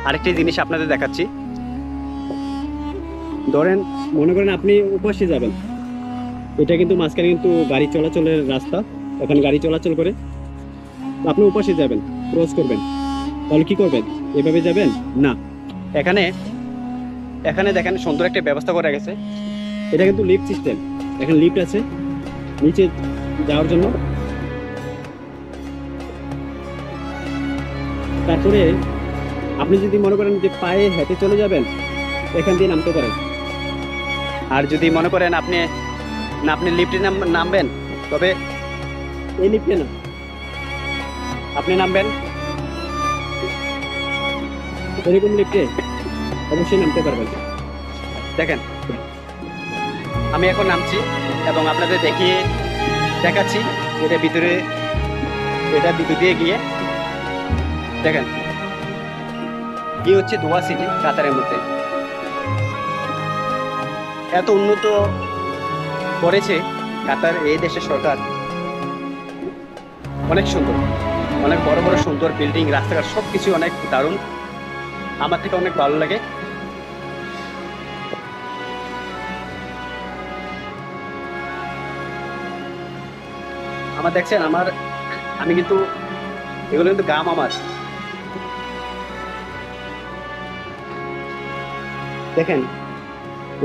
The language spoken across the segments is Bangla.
আরেকটি জিনিস আপনাদের দেখাচ্ছি। ধরেন মনে করেন আপনি উপাসে যাবেন, এটা কিন্তু মাঝখানে কিন্তু গাড়ি চলাচলের রাস্তা, এখানে গাড়ি চলাচল করে। আপনি উপাসে যাবেন, ক্রস করবেন, তাহলে কি করবেন? এভাবে যাবেন না। এখানে এখানে দেখেন সুন্দর একটা ব্যবস্থা করা গেছে। এটা কিন্তু লিফট সিস্টেম, এখানে লিফট আছে নিচে যাওয়ার জন্য। তারপরে আপনি যদি মনে করেন যে পায়ে হেঁটে চলে যাবেন, এখান দিয়ে নামতে পারেন। আর যদি মনে করেন আপনি লিফটে নামবেন, তবে এই লিফটে না, আপনি নামবেন এরকম লিফটে অবশ্যই নামতে পারবেন। দেখেন আমি এখন নামছি এবং আপনাদের দেখাচ্ছি এটা ভিতর দিয়ে গিয়ে দেখেন কি হচ্ছে দোহা সিটি কাতারের মধ্যে। এত উন্নত করেছে কাতার এই দেশের সরকার, অনেক সুন্দর, অনেক বড় বড় সুন্দর বিল্ডিং, রাস্তাঘাট সবকিছু অনেক দারুণ। আমার থেকে অনেক ভালো লাগে। আমার দেখছেন আমি কিন্তু এগুলো কিন্তু গ্রাম আমার। দেখেন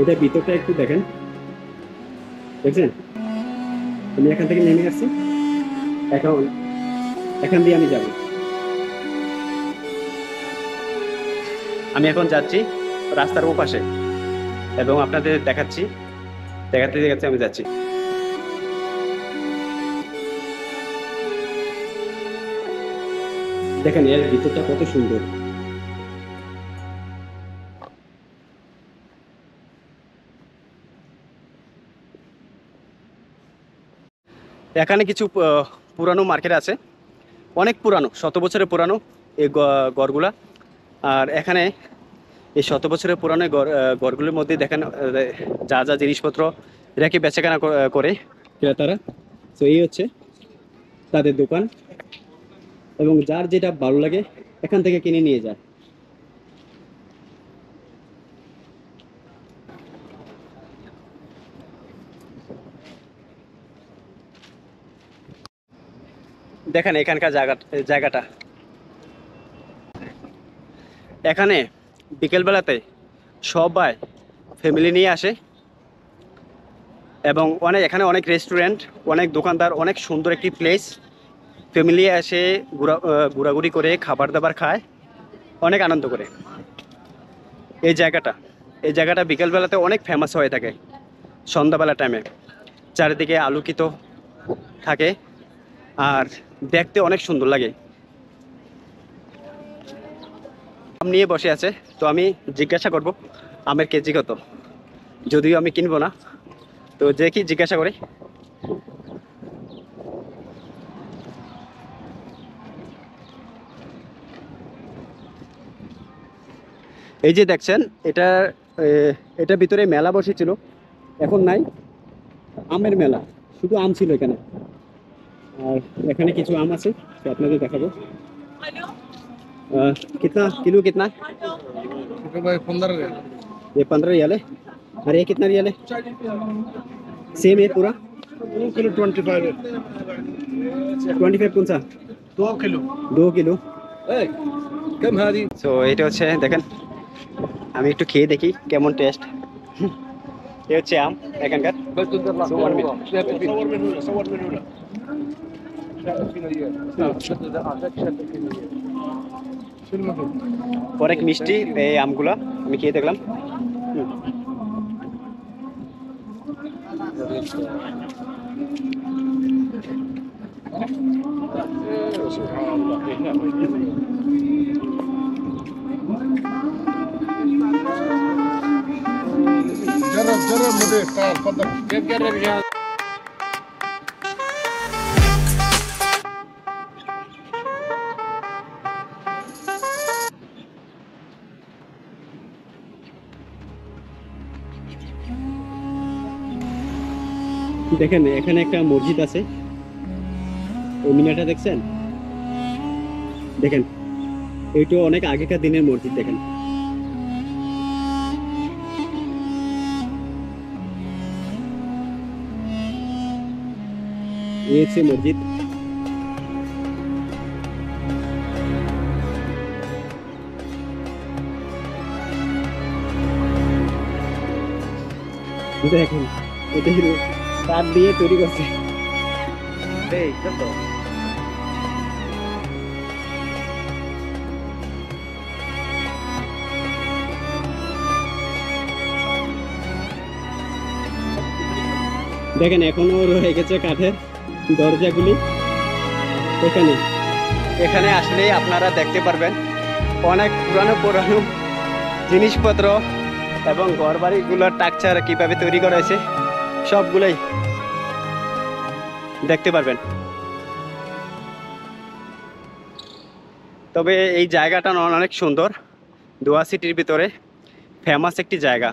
এটা ভিতরটা একটু দেখেন, দেখছেন? আমি এখান থেকে নেমে আসছি, এখান দিয়ে আমি যাব। আমি এখন যাচ্ছি রাস্তার ওপাশে এবং আপনাদের দেখাতে আমি যাচ্ছি। দেখেন এর ভিতরটা কত সুন্দর। এখানে কিছু পুরানো মার্কেট আছে, অনেক পুরানো, 100 বছরের পুরানো এই গড়গুলা। আর এখানে এই 100 বছরের পুরানো গড়গুলোর মধ্যে দেখেন যা যা জিনিসপত্র রেখে বেচাকেনা করে ক্রেতারা। তো এই হচ্ছে তাদের দোকান এবং যার যেটা ভালো লাগে এখান থেকে কিনে নিয়ে যায়। দেখেন এখানকার জায়গাটা, এখানে বিকেলবেলাতে সবাই ফ্যামিলি নিয়ে আসে এবং এখানে অনেক রেস্টুরেন্ট, অনেক দোকানদার, অনেক সুন্দর একটি প্লেস। ফ্যামিলি এসে ঘোরাঘুরি করে খাবার দাবার খায়, অনেক আনন্দ করে। এই জায়গাটা বিকেলবেলাতে অনেক ফেমাস হয়ে থাকে। সন্ধ্যাবেলা টাইমে চারিদিকে আলোকিত থাকে আর দেখতে অনেক সুন্দর লাগে। আম নিয়ে বসে আছে, তো আমি জিজ্ঞাসা করব আমের কেজি কত, যদিও আমি কিনবো না, তো যে কি জিজ্ঞাসা করি। এই যে দেখছেন এটা ভিতরে মেলা বসেছিল, এখন নাই। আমের মেলা, শুধু আম ছিল এখানে। আর এখানে কিছু আম আছে, তো আপনাদের দেখাবো। कितना किलो कितना? भाई 15 रियाल। ये 15 रियाल है। और ये कितना रियाल है? सेम है पूरा? 2 किलो 25 है। 25 कौन सा? 2 किलो। 2 किलो। कम हादी। সো এটা হচ্ছে দেখেন, আমি একটু খেয়ে দেখি কেমন টেস্ট। এই হচ্ছে আম এখানকার। So 1 minute. صور من هنا. অনেক মিষ্টি এই আমগুলা, আমি খেয়ে দেখলাম। جرب مضيف تعال تفضل. كيف جرب يا দেখেন এখানে একটা মসজিদ আছে, ওই মিনারটা দেখছেন? দেখেন এইটা অনেক আগেকার দিনের মসজিদ দেখেন। এই হচ্ছে মসজিদ। দেখেন এটা কাঠ দিয়ে তৈরি করছে। এই তো দেখেন এখনো রয়ে গেছে কাঠের দরজাগুলি। এখানে এখানে আসলেই আপনারা দেখতে পারবেন অনেক পুরানো পুরানো জিনিসপত্র এবং ঘর বাড়িগুলোর স্ট্রাকচার কিভাবে তৈরি করা হয়েছে সবগুলোই দেখতে পারবেন। তবে এই জায়গাটা অনেক সুন্দর, দোয়া সিটির ভিতরে ফেমাস একটি জায়গা।